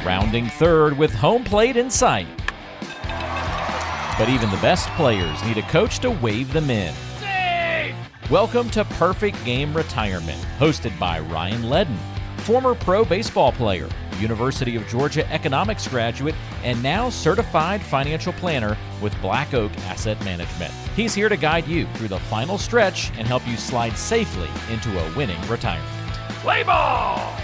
rounding third with home plate in sight. But even the best players need a coach to wave them in. Safe! Welcome to Perfect Game Retirement, hosted by Ryan Ledden, former pro baseball player, University of Georgia economics graduate, and now certified financial planner with Black Oak Asset Management. He's here to guide you through the final stretch and help you slide safely into a winning retirement. Play ball!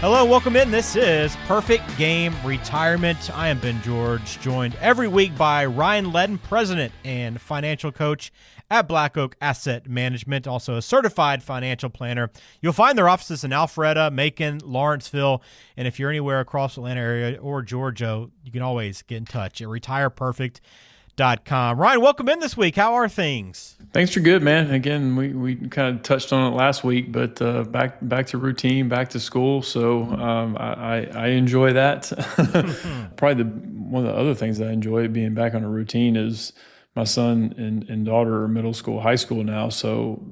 Hello, welcome in. This is Perfect Game Retirement. I am Ben George, joined every week by Ryan Ledden, president and financial coach at Black Oak Asset Management, also a certified financial planner. You'll find their offices in Alpharetta, Macon, Lawrenceville, and if you're anywhere across the Atlanta area or Georgia, you can always get in touch at retireperfect.com. Ryan, welcome in this week. How are things? Thanks for good, man. Again, we kind of touched on it last week, but back to routine, back to school. So I enjoy that. Probably one of the other things that I enjoy being back on a routine is my son and daughter are middle school, high school now. So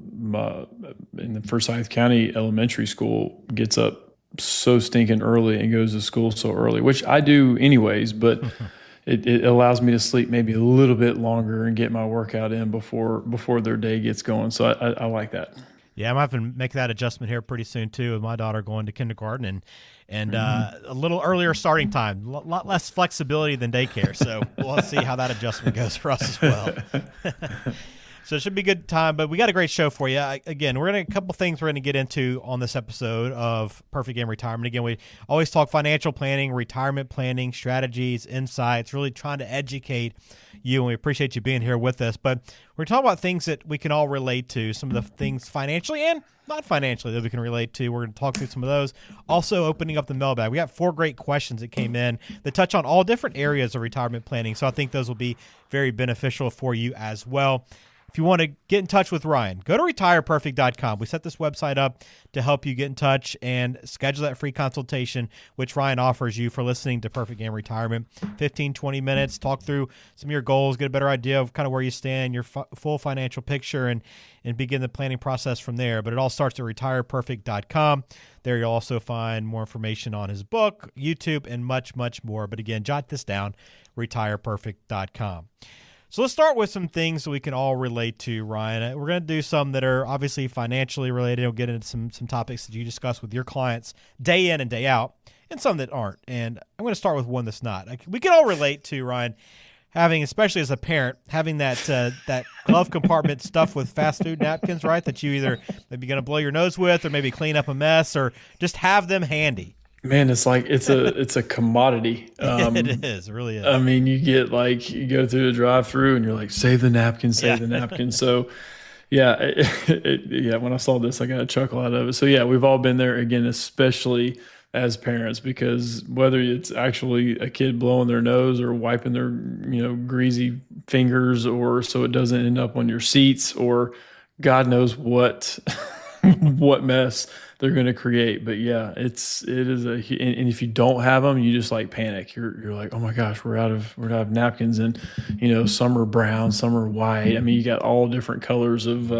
in the Forsyth County Elementary School gets up so stinking early and goes to school so early, which I do anyways, but it allows me to sleep maybe a little bit longer and get my workout in before their day gets going. So I like that. Yeah, I'm having to make that adjustment here pretty soon too, with my daughter going to kindergarten and a little earlier starting time, a lot less flexibility than daycare. So we'll see how that adjustment goes for us as well. So it should be a good time, but we got a great show for you. Again, a couple things we're going to get into on this episode of Perfect Game Retirement. Again, we always talk financial planning, retirement planning, strategies, insights, really trying to educate you, and we appreciate you being here with us. But we're talking about things that we can all relate to, some of the things financially and not financially that we can relate to. We're going to talk through some of those. Also opening up the mailbag. We got 4 great questions that came in that touch on all different areas of retirement planning, so I think those will be very beneficial for you as well. If you want to get in touch with Ryan, go to retireperfect.com. We set this website up to help you get in touch and schedule that free consultation, which Ryan offers you for listening to Perfect Game Retirement. 15, 20 minutes, talk through some of your goals, get a better idea of kind of where you stand, your full financial picture, and begin the planning process from there. But it all starts at retireperfect.com. There you'll also find more information on his book, YouTube, and much, much more. But again, jot this down, retireperfect.com. So let's start with some things that we can all relate to, Ryan. We're going to do some that are obviously financially related. We'll get into some topics that you discuss with your clients day in and day out, and some that aren't. And I'm going to start with one that's not. We can all relate to, Ryan, having, especially as a parent, having that glove compartment stuffed with fast food napkins, right, that you either maybe going to blow your nose with or maybe clean up a mess or just have them handy. Man, it's like it's a commodity. It is. It really is. I mean, you go through the drive-through and you're like, save the napkin, save the napkin. So, yeah, when I saw this, I got a chuckle out of it. So, yeah, we've all been there, again, especially as parents, because whether it's actually a kid blowing their nose or wiping their greasy fingers, or so it doesn't end up on your seats, or God knows what what mess they're going to create. But yeah, it is and if you don't have them, you just like panic. You're like, oh my gosh, we're out of napkins, and some are brown, some are white. I mean, you got all different colors of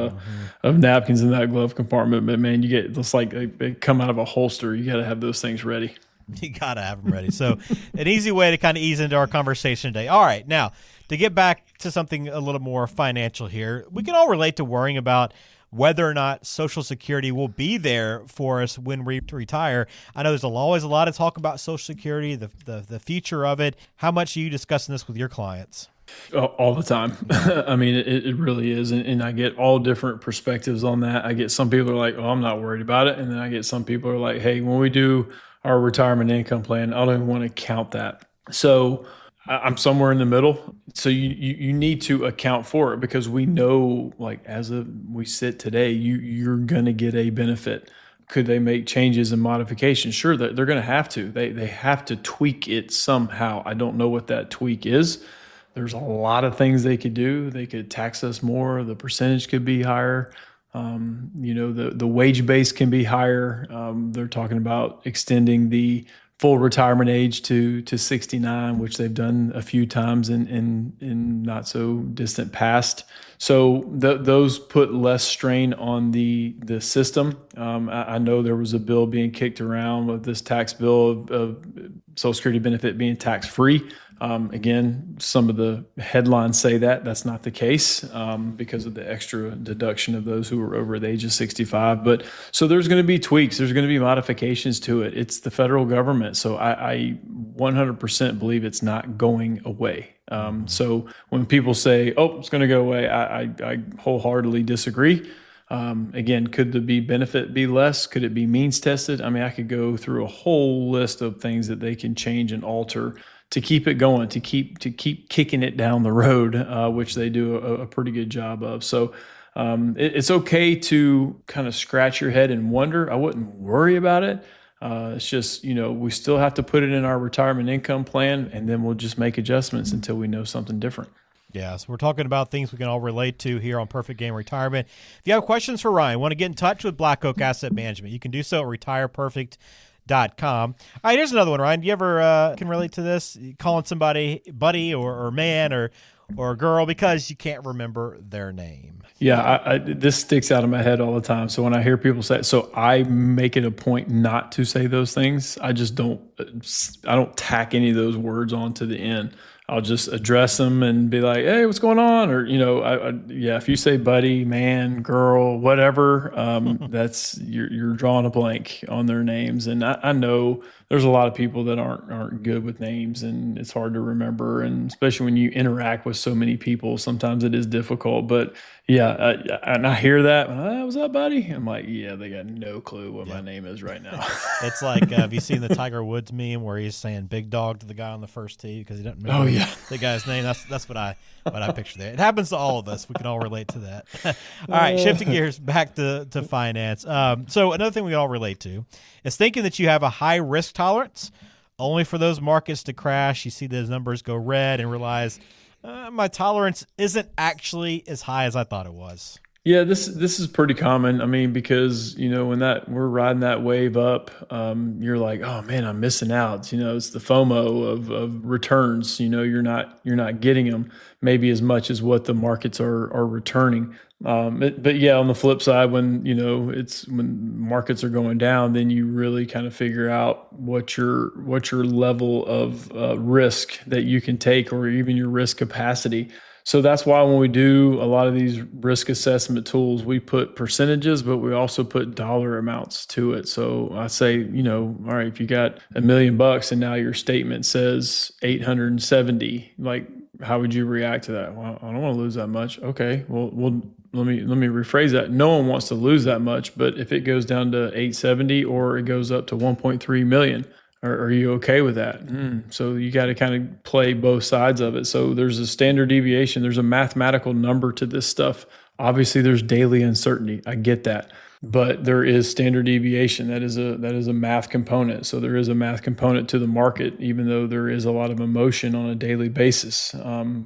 napkins in that glove compartment. But man, you get just like they come out of a holster. You got to have those things ready. You got to have them ready. So an easy way to kind of ease into our conversation today. All right, now to get back to something a little more financial here, we can all relate to worrying about whether or not Social Security will be there for us when we retire. I know there's always a lot of talk about Social Security, the future of it. How much are you discussing this with your clients? All the time. I mean, it really is. And I get all different perspectives on that. I get some people are like, oh, I'm not worried about it. And then I get some people are like, hey, when we do our retirement income plan, I don't even want to count that. So I'm somewhere in the middle. So you need to account for it, because we know, like, we sit today, you're going to get a benefit. Could they make changes and modifications? Sure, they're going to have to. They have to tweak it somehow. I don't know what that tweak is. There's a lot of things they could do. They could tax us more. The percentage could be higher. The wage base can be higher. They're talking about extending the full retirement age to 69, which they've done a few times in not so distant past. So those put less strain on the system. I know there was a bill being kicked around with this tax bill of Social Security benefit being tax free. Again, some of the headlines say that that's not the case because of the extra deduction of those who are over the age of 65. But so there's going to be tweaks. There's going to be modifications to it. It's the federal government. So I 100% believe it's not going away. So when people say, oh, it's going to go away, I wholeheartedly disagree. Again, could the benefit be less? Could it be means tested? I mean, I could go through a whole list of things that they can change and alter to keep it going, to keep kicking it down the road, which they do a pretty good job of. So it's okay to kind of scratch your head and wonder. I wouldn't worry about it. It's just, we still have to put it in our retirement income plan, and then we'll just make adjustments until we know something different. Yeah, so we're talking about things we can all relate to here on Perfect Game Retirement. If you have questions for Ryan, want to get in touch with Black Oak Asset Management, you can do so at retireperfect.com. All right, here's another one, Ryan. Do you ever can relate to this? Calling somebody buddy or man or girl because you can't remember their name. Yeah, this sticks out of my head all the time. So when I hear people say, so I make it a point not to say those things. I don't tack any of those words onto the end. I'll just address them and be like, hey, what's going on? Or, if you say buddy, man, girl, whatever, that's you're drawing a blank on their names. And I know there's a lot of people that aren't good with names, and it's hard to remember. And especially when you interact with so many people, sometimes it is difficult. But yeah, and I hear that, what's up, buddy? I'm like, yeah, they got no clue what my name is right now. It's like, have you seen the Tiger Woods meme where he's saying big dog to the guy on the first tee because he doesn't remember the guy's name? That's what I picture there. It happens to all of us. We can all relate to that. All right, shifting gears back to finance. So another thing we all relate to is thinking that you have a high risk tolerance only for those markets to crash. You see those numbers go red and realize my tolerance isn't actually as high as I thought it was. Yeah, this is pretty common. I mean, because when we're riding that wave up, you're like, oh man, I'm missing out. It's the FOMO of returns. You're not getting them maybe as much as what the markets are returning. But yeah, on the flip side, when when markets are going down, then you really kind of figure out what your level of risk that you can take, or even your risk capacity. So that's why when we do a lot of these risk assessment tools, we put percentages, but we also put dollar amounts to it. So I say, all right, if you got $1 million and now your statement says 870, like, how would you react to that? Well, I don't want to lose that much. Okay, well, let me rephrase that. No one wants to lose that much, but if it goes down to 870 or it goes up to 1.3 million, are you okay with that? So you got to kind of play both sides of it. So there's a standard deviation. There's a mathematical number to this stuff. Obviously, there's daily uncertainty. I get that. But there is standard deviation. That is a math component. So there is a math component to the market, even though there is a lot of emotion on a daily basis,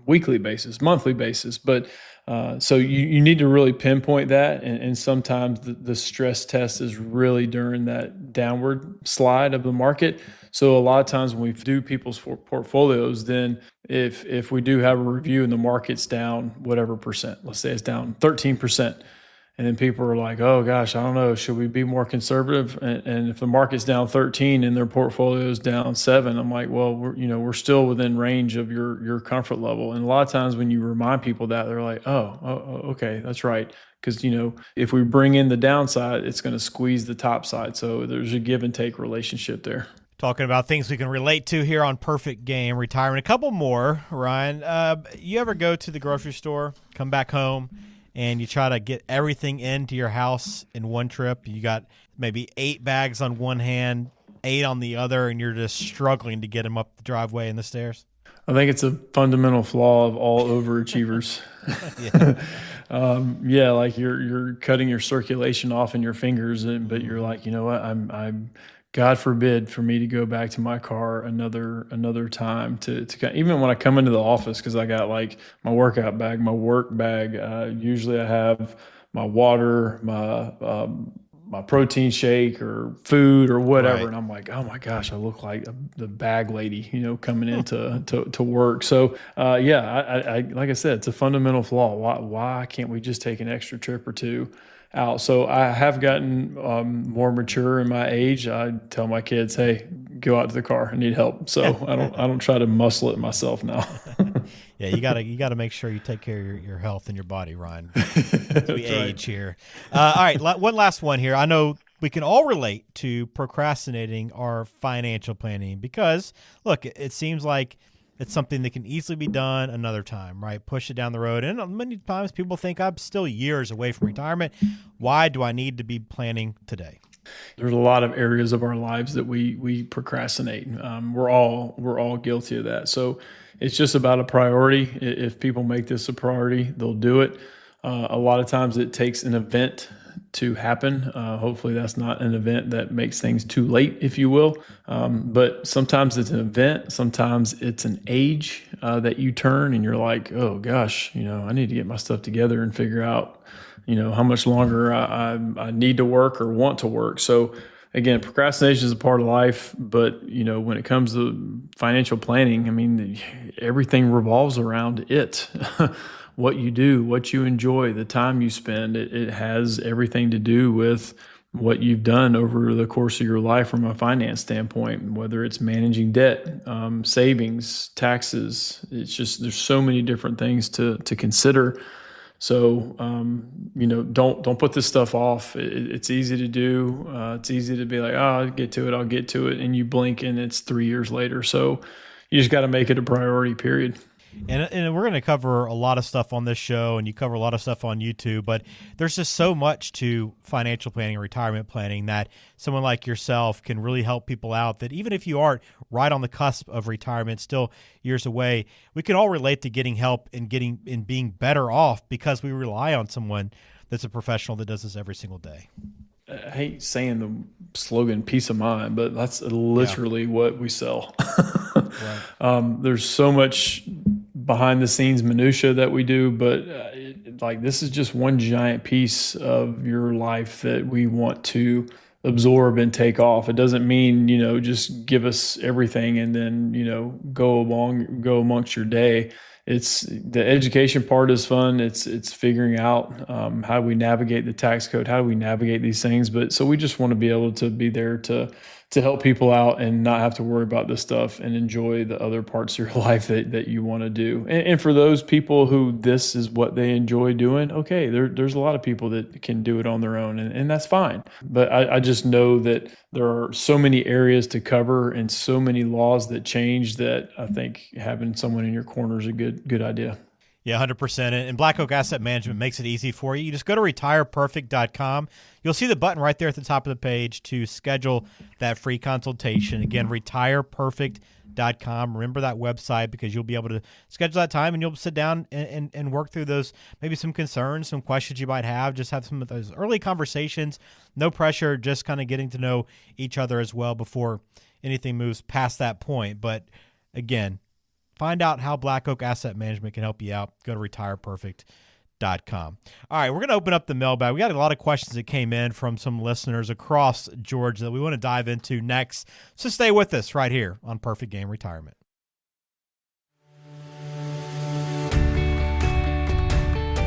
weekly basis, monthly basis. But so you need to really pinpoint that. And sometimes the stress test is really during that downward slide of the market. So a lot of times when we do people's portfolios, then if we do have a review and the market's down whatever percent, let's say it's down 13%. And then people are like, oh gosh, I don't know, should we be more conservative? And if the market's down 13 and their portfolio is down 7, I'm like, well, we're still within range of your comfort level. And a lot of times when you remind people that, they're like, oh, okay, that's right. Because if we bring in the downside, it's going to squeeze the top side. So there's a give and take relationship there. Talking about things we can relate to here on Perfect Game Retirement. A couple more, Ryan. You ever go to the grocery store, come back home, and you try to get everything into your house in one trip? You got maybe 8 bags on one hand, 8 on the other, and you're just struggling to get them up the driveway and the stairs. I think it's a fundamental flaw of all overachievers. Like you're cutting your circulation off in your fingers, but you're like, you know what, I'm God forbid for me to go back to my car another time to even when I come into the office, because I got like my workout bag, my work bag. Usually I have my water, my my protein shake or food or whatever. Right. And I'm like, oh my gosh, I look like the bag lady, coming into to work. So I like I said, it's a fundamental flaw. Why can't we just take an extra trip or two out? So I have gotten more mature in my age. I tell my kids, hey, go out to the car. I need help. So I don't try to muscle it myself now. Yeah, you gotta make sure you take care of your health and your body, Ryan. As we age here. All right, one last one here. I know we can all relate to procrastinating our financial planning because, look, it seems like it's something that can easily be done another time, right? Push it down the road. And many times people think I'm still years away from retirement. Why do I need to be planning today? There's a lot of areas of our lives that we procrastinate. We're all guilty of that. So it's just about a priority. If people make this a priority, they'll do it. A lot of times it takes an event to happen. Hopefully that's not an event that makes things too late, if you will. But sometimes it's an event. Sometimes it's an age that you turn and you're like, oh gosh, I need to get my stuff together and figure out how much longer I need to work or want to work. So again, procrastination is a part of life, but when it comes to financial planning, I mean, everything revolves around it. What you do, what you enjoy, the time you spend, it has everything to do with what you've done over the course of your life from a finance standpoint, whether it's managing debt, savings, taxes. It's just, there's so many different things to consider. So, don't put this stuff off. It's easy to do. It's easy to be like, I'll get to it. And you blink and it's 3 years later. So you just got to make it a priority, period. And we're going to cover a lot of stuff on this show, and you cover a lot of stuff on YouTube, but there's just so much to financial planning and retirement planning that someone like yourself can really help people out, that even if you aren't right on the cusp of retirement, still years away, we can all relate to getting help and being better off because we rely on someone that's a professional that does this every single day. I hate saying the slogan "peace of mind," but that's literally what we sell. Right. There's so much behind the scenes minutia that we do, but this is just one giant piece of your life that we want to absorb and take off. It doesn't mean, just give us everything and then, go amongst your day. It's the education part is fun. It's figuring out how do we navigate the tax code, how do we navigate these things. But so we just want to be able to be there to help people out and not have to worry about this stuff and enjoy the other parts of your life that you want to do. And for those people who this is what they enjoy doing, okay, there's a lot of people that can do it on their own, and that's fine. But I just know that there are so many areas to cover and so many laws that change that I think having someone in your corner is a good idea. Yeah, 100%. And Black Oak Asset Management makes it easy for you. You just go to retireperfect.com. You'll see the button right there at the top of the page to schedule that free consultation. Again, retireperfect.com. Remember that website because you'll be able to schedule that time and you'll sit down and work through those, maybe some concerns, some questions you might have. Just have some of those early conversations. No pressure, just kind of getting to know each other as well before anything moves past that point. But again, find out how Black Oak Asset Management can help you out. Go to retireperfect.com. All right, we're going to open up the mailbag. We got a lot of questions that came in from some listeners across Georgia that we want to dive into next. So stay with us right here on Perfect Game Retirement.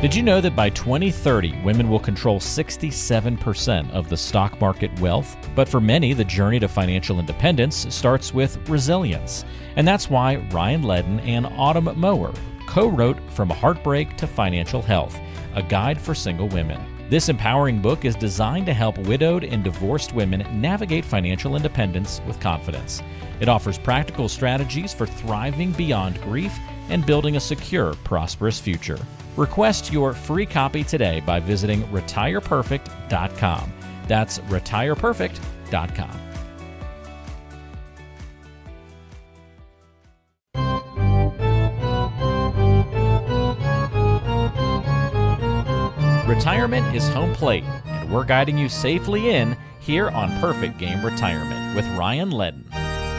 Did you know that by 2030, women will control 67% of the stock market wealth? But for many, the journey to financial independence starts with resilience. And that's why Ryan Ledden and Autumn Mower co-wrote From Heartbreak to Financial Health, a guide for single women. This empowering book is designed to help widowed and divorced women navigate financial independence with confidence. It offers practical strategies for thriving beyond grief and building a secure, prosperous future. Request your free copy today by visiting retireperfect.com. That's retireperfect.com. Retirement is home plate, and we're guiding you safely in here on Perfect Game Retirement with Ryan Ledden.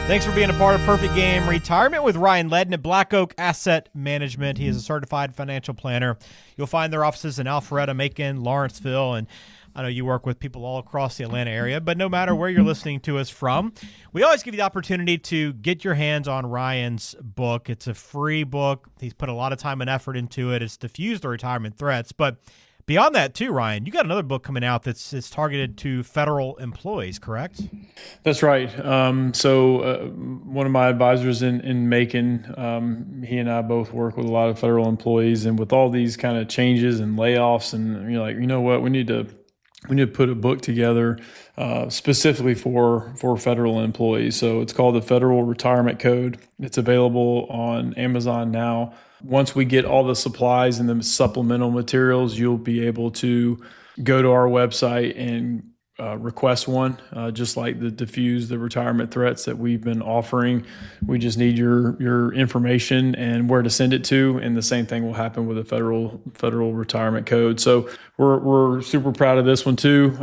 Thanks for being a part of Perfect Game Retirement with Ryan Ledden at Black Oak Asset Management. He is a certified financial planner. You'll find their offices in Alpharetta, Macon, Lawrenceville, and I know you work with people all across the Atlanta area, but no matter where you're listening to us from, we always give you the opportunity to get your hands on Ryan's book. It's a free book. He's put a lot of time and effort into it. It's Diffuse the Retirement Threats. But beyond that too, Ryan, you got another book coming out that's targeted to federal employees, correct? That's right. One of my advisors in Macon, he and I both work with a lot of federal employees, and with all these kind of changes and layoffs, and you're like, you know what, we need to put a book together specifically for federal employees. So it's called the Federal Retirement Code. It's available on Amazon now. Once we get all the supplies and the supplemental materials, you'll be able to go to our website and request one, just like the Diffuse the Retirement Threats that we've been offering. We just need your information and where to send it to, and the same thing will happen with the federal retirement code. So we're super proud of this one too.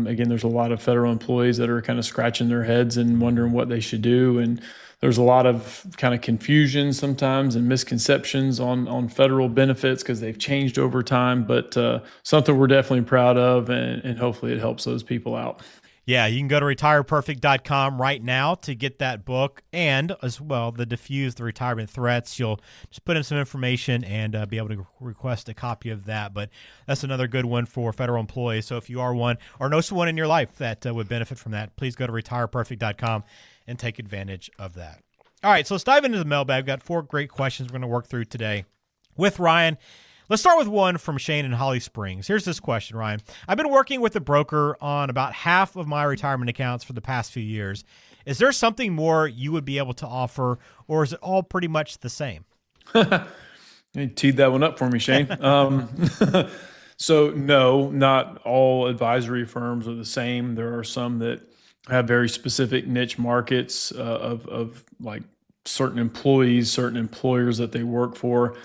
Again, there's a lot of federal employees that are kind of scratching their heads and wondering what they should do, and there's a lot of kind of confusion sometimes and misconceptions on federal benefits because they've changed over time, but something we're definitely proud of, and hopefully it helps those people out. Yeah, you can go to retireperfect.com right now to get that book, and as well, the Diffuse the Retirement Threats. You'll just put in some information and be able to request a copy of that. But that's another good one for federal employees. So if you are one or know someone in your life that would benefit from that, please go to retireperfect.com and take advantage of that. All right, so let's dive into the mailbag. We've got 4 great questions we're going to work through today with Ryan. Let's start with one from Shane in Holly Springs. Here's this question, Ryan. I've been working with a broker on about half of my retirement accounts for the past few years. Is there something more you would be able to offer, or is it all pretty much the same? You teed that one up for me, Shane. So no, not all advisory firms are the same. There are some that have very specific niche markets of like certain employees, certain employers that they work for.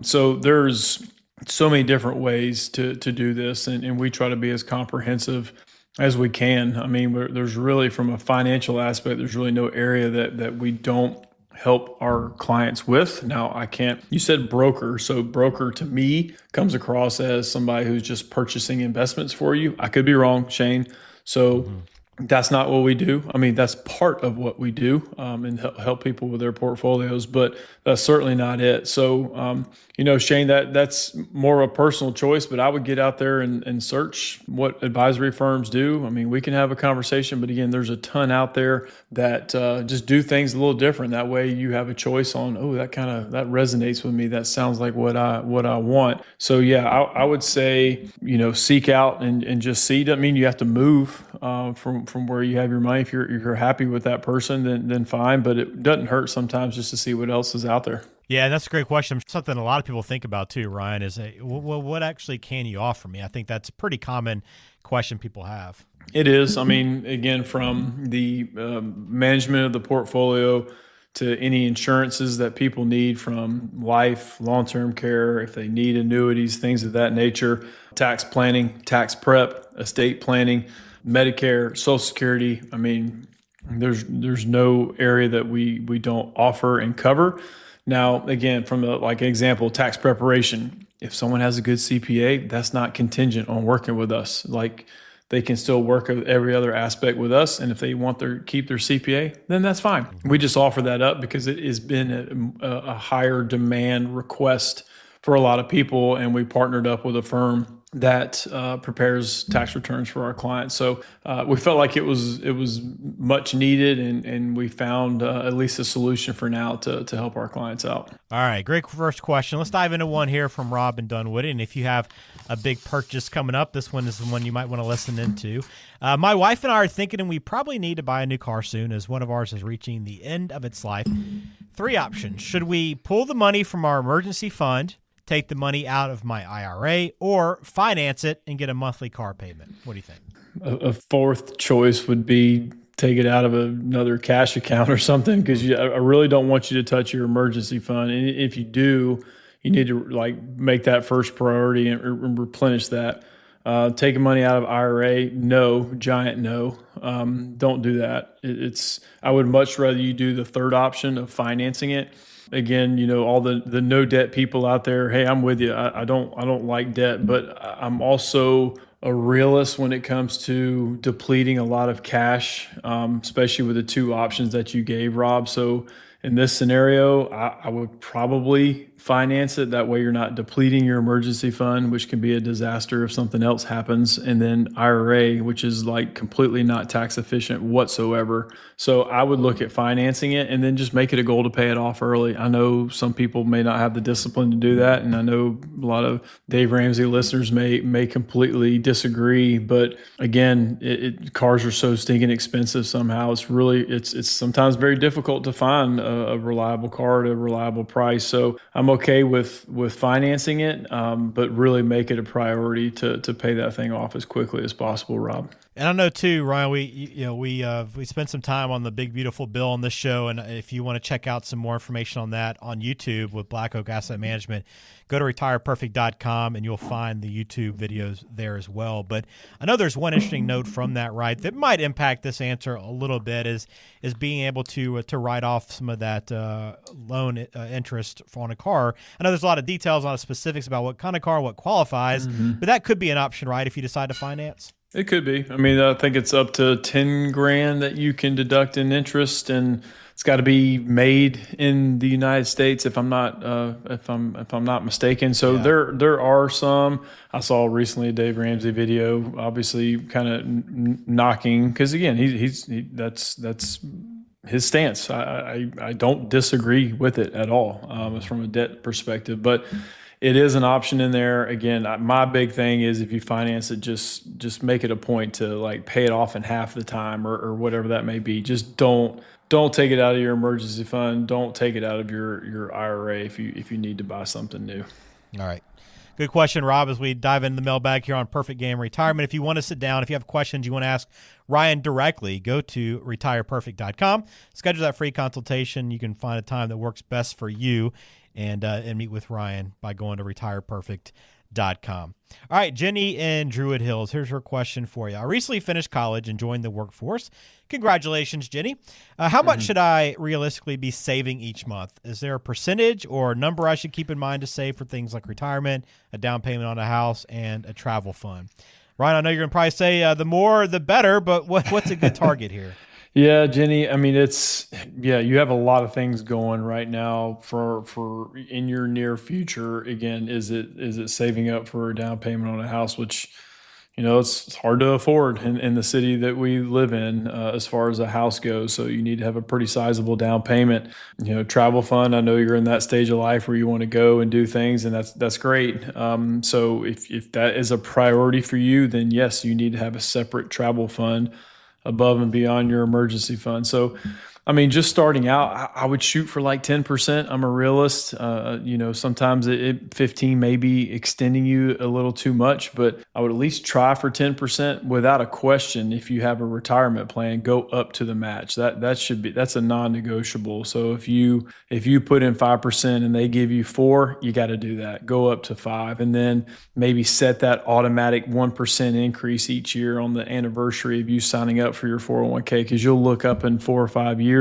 So there's so many different ways to do this, and we try to be as comprehensive as we can. I mean, there's really, from a financial aspect, there's really no area that we don't help our clients with. Now, you said broker. So broker to me comes across as somebody who's just purchasing investments for you. I could be wrong, Shane. So that's not what we do. I mean, that's part of what we do, and help people with their portfolios, but that's certainly not it. So, Shane, that's more of a personal choice, but I would get out there and search what advisory firms do. I mean, we can have a conversation, but again, there's a ton out there that just do things a little different. That way you have a choice on, that resonates with me. That sounds like what I want. So yeah, I would say, seek out and just see. Doesn't mean you have to move from where you have your money. If you're happy with that person, then fine. But it doesn't hurt sometimes just to see what else is out there. Yeah, that's a great question. Something a lot of people think about too, Ryan, is what actually can you offer me? I think that's a pretty common question people have. It is. I mean, again, from the management of the portfolio to any insurances that people need, from life, long-term care, if they need annuities, things of that nature, tax planning, tax prep, estate planning, Medicare, Social Security. I mean, there's no area that we don't offer and cover. Now, again, from example, tax preparation. If someone has a good CPA, that's not contingent on working with us. Like, they can still work every other aspect with us, and if they want keep their CPA, then that's fine. We just offer that up because it has been a higher demand request for a lot of people, and we partnered up with a firm that prepares tax returns for our clients. So we felt like it was much needed, and we found at least a solution for now to help our clients out. All right, great first question. Let's dive into one here from Rob in Dunwoody. And if you have a big purchase coming up, this one is the one you might want to listen into. My wife and I are thinking we probably need to buy a new car soon, as one of ours is reaching the end of its life. 3 options. Should we pull the money from our emergency fund, take the money out of my IRA, or finance it and get a monthly car payment? What do you think? A fourth choice would be take it out of another cash account or something, because I really don't want you to touch your emergency fund. And if you do, you need to make that first priority and replenish that. Taking money out of IRA, no, giant no. Don't do that. I would much rather you do the third option of financing it. Again, all the no debt people out there, hey, I'm with you. I don't like debt, but I'm also a realist when it comes to depleting a lot of cash, especially with the two options that you gave, Rob. So in this scenario, I would probably finance it. That way you're not depleting your emergency fund, which can be a disaster if something else happens. And then IRA, which is like completely not tax efficient whatsoever. So I would look at financing it and then just make it a goal to pay it off early. I know some people may not have the discipline to do that. And I know a lot of Dave Ramsey listeners may completely disagree. But again, cars are so stinking expensive somehow. It's sometimes very difficult to find a reliable car at a reliable price. So I'm okay with financing it, but really make it a priority to pay that thing off as quickly as possible, Rob. And I know too, Ryan, we spent some time on the Big Beautiful Bill on this show, and if you want to check out some more information on that on YouTube with Black Oak Asset Management, go to retireperfect.com and you'll find the YouTube videos there as well. But I know there's one interesting note from that, right, that might impact this answer a little bit is being able to write off some of that loan interest on a car. I know there's a lot of details, a lot of specifics about what kind of car, what qualifies, but that could be an option, right, if you decide to finance? It could be. I mean, I think it's up to 10 grand that you can deduct in interest, and it's got to be made in the United States if I'm not mistaken. So yeah. there are some. I saw recently a Dave Ramsey video, obviously kind of knocking, because again, that's his stance. I don't disagree with it at all. It's from a debt perspective, but it is an option in there. Again, my big thing is if you finance it, just make it a point to like pay it off in half the time or whatever that may be. Just don't take it out of your emergency fund. Don't take it out of your IRA if you need to buy something new. All right. Good question, Rob, as we dive into the mailbag here on Perfect Game Retirement. If you want to sit down, if you have questions you want to ask Ryan directly, go to retireperfect.com. Schedule that free consultation. You can find a time that works best for you and meet with Ryan by going to retireperfect.com. All right, Jenny in Druid Hills. Here's her question for you. I recently finished college and joined the workforce. Congratulations, Jenny. How much should I realistically be saving each month? Is there a percentage or a number I should keep in mind to save for things like retirement, a down payment on a house, and a travel fund? Ryan, I know you're going to probably say the more the better, but what's a good target here? Yeah, Jenny, I mean, you have a lot of things going right now for in your near future. Again, is it saving up for a down payment on a house, which, it's hard to afford in the city that we live in as far as a house goes. So you need to have a pretty sizable down payment. Travel fund, I know you're in that stage of life where you want to go and do things, and that's great. So if that is a priority for you, then yes, you need to have a separate travel fund above and beyond your emergency fund. So, I mean, just starting out, I would shoot for like 10%. I'm a realist. Sometimes 15 may be extending you a little too much, but I would at least try for 10% without a question. If you have a retirement plan, go up to the match. That's a non-negotiable. So if you put in 5% and they give you 4, you got to do that. Go up to 5, and then maybe set that automatic 1% increase each year on the anniversary of you signing up for your 401k, because you'll look up in 4 or 5 years,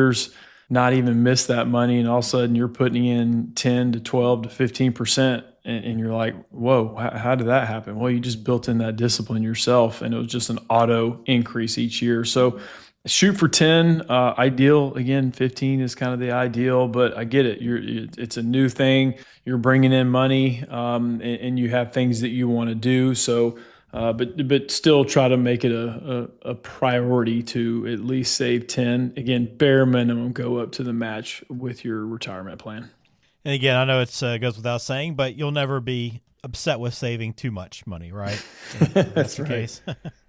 not even miss that money, and all of a sudden you're putting in 10 to 12 to 15%, and you're like, whoa, how did that happen? Well, you just built in that discipline yourself, and it was just an auto increase each year. So shoot for 10. Ideal, again, 15 is kind of the ideal, but I get it. It's a new thing. You're bringing in money, and you have things that you want to do. So but still try to make it a priority to at least save 10. Again, bare minimum, go up to the match with your retirement plan. And again, I know it goes without saying, but you'll never be upset with saving too much money, right? That's the case.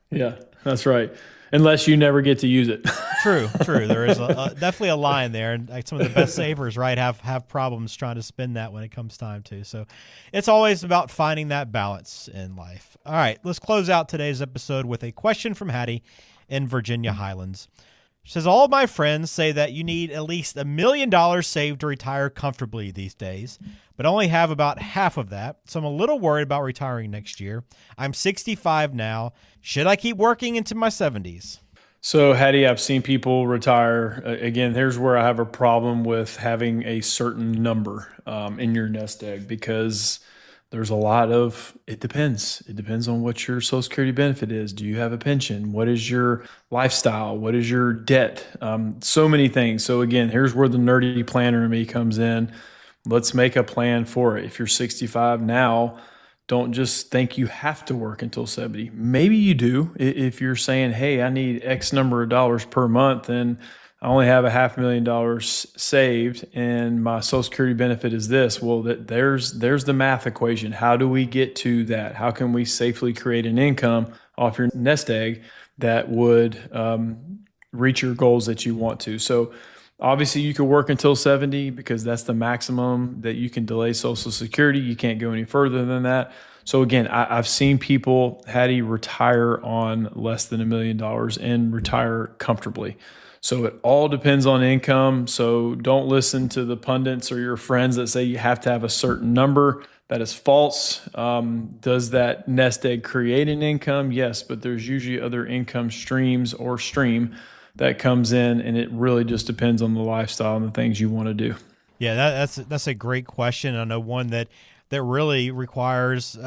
Yeah, that's right. Unless you never get to use it. True. There is definitely a line there, and like some of the best savers, right, have problems trying to spend that when it comes time to. So it's always about finding that balance in life. All right, let's close out today's episode with a question from Hattie in Virginia Highlands. She says, all of my friends say that you need at least $1 million saved to retire comfortably these days, but only have about half of that. So I'm a little worried about retiring next year. I'm 65 now. Should I keep working into my 70s? So, Hattie, I've seen people retire. Again, here's where I have a problem with having a certain number in your nest egg, because there's a lot of, it depends. It depends on what your Social Security benefit is. Do you have a pension? What is your lifestyle? What is your debt? So many things. So again, here's where the nerdy planner in me comes in. Let's make a plan for it. If you're 65 now, don't just think you have to work until 70. Maybe you do. If you're saying, hey, I need X number of dollars per month and I only have $500,000 saved and my Social Security benefit is this. Well, there's the math equation. How do we get to that? How can we safely create an income off your nest egg that would reach your goals that you want to? So obviously you could work until 70 because that's the maximum that you can delay Social Security. You can't go any further than that. So again, I've seen people, Hattie, retire on less than $1 million and retire comfortably. So it all depends on income. So don't listen to the pundits or your friends that say you have to have a certain number. That is false. Does that nest egg create an income? Yes, but there's usually other income streams or stream that comes in, and it really just depends on the lifestyle and the things you want to do. Yeah, that's a great question. I know one that really requires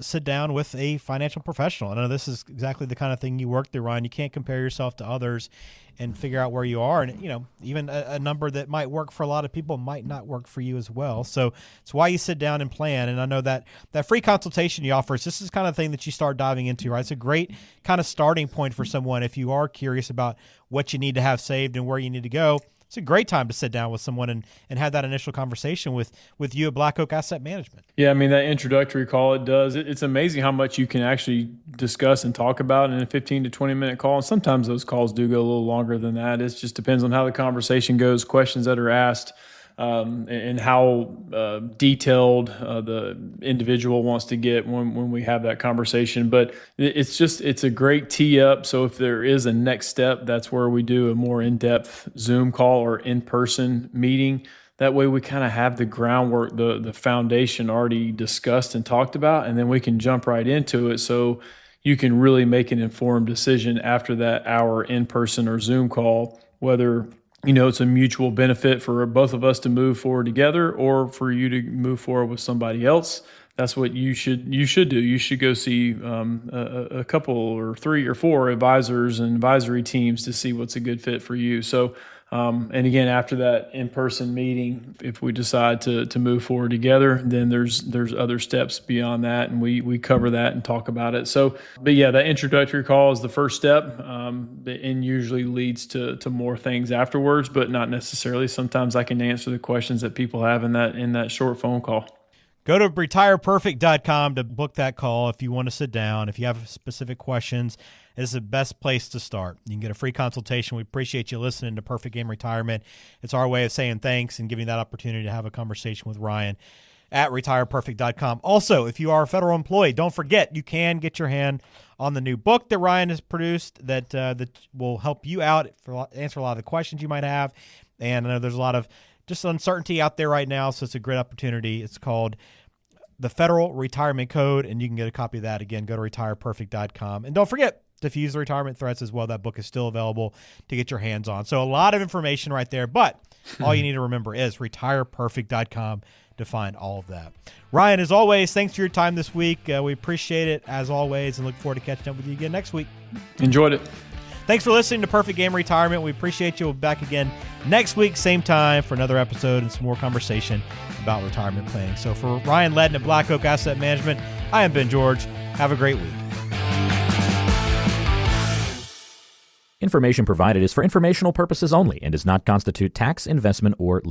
sit down with a financial professional. I know this is exactly the kind of thing you work through, Ryan. You can't compare yourself to others and figure out where you are. And, even a number that might work for a lot of people might not work for you as well. So it's why you sit down and plan. And I know that free consultation you offer, this is the kind of thing that you start diving into, right? It's a great kind of starting point for someone if you are curious about what you need to have saved and where you need to go. It's a great time to sit down with someone and have that initial conversation with you at Black Oak Asset Management. Yeah, I mean, that introductory call, it's amazing how much you can actually discuss and talk about in a 15 to 20-minute call. And sometimes those calls do go a little longer than that. It just depends on how the conversation goes, questions that are asked, and how detailed the individual wants to get when we have that conversation. But it's a great tee up. So if there is a next step, that's where we do a more in-depth Zoom call or in-person meeting. That way we kind of have the groundwork, the foundation already discussed and talked about, and then we can jump right into it. So you can really make an informed decision after that hour in-person or Zoom call, whether it's a mutual benefit for both of us to move forward together or for you to move forward with somebody else. That's what you should do. You should go see a couple or 3 or 4 advisors and advisory teams to see what's a good fit for you. So, and again, after that in-person meeting, if we decide to move forward together, then there's other steps beyond that, and we cover that and talk about it. So, but yeah, that introductory call is the first step, and usually leads to more things afterwards, but not necessarily. Sometimes I can answer the questions that people have in that short phone call. Go to retireperfect.com to book that call if you want to sit down. If you have specific questions, it's the best place to start. You can get a free consultation. We appreciate you listening to Perfect Game Retirement. It's our way of saying thanks and giving you that opportunity to have a conversation with Ryan at retireperfect.com. Also, if you are a federal employee, don't forget you can get your hand on the new book that Ryan has produced that will help you out, answer a lot of the questions you might have. And I know there's a lot of just uncertainty out there right now, so it's a great opportunity. It's called The Federal Retirement Code, and you can get a copy of that. Again, go to retireperfect.com. And don't forget to use the retirement threats as well. That book is still available to get your hands on. So a lot of information right there, but all you need to remember is retireperfect.com to find all of that. Ryan, as always, thanks for your time this week. We appreciate it, as always, and look forward to catching up with you again next week. Enjoyed it. Thanks for listening to Perfect Game Retirement. We appreciate you. We'll be back again next week, same time, for another episode and some more conversation about retirement planning. So for Ryan Ledden at Black Oak Asset Management, I am Ben George. Have a great week. Information provided is for informational purposes only and does not constitute tax, investment, or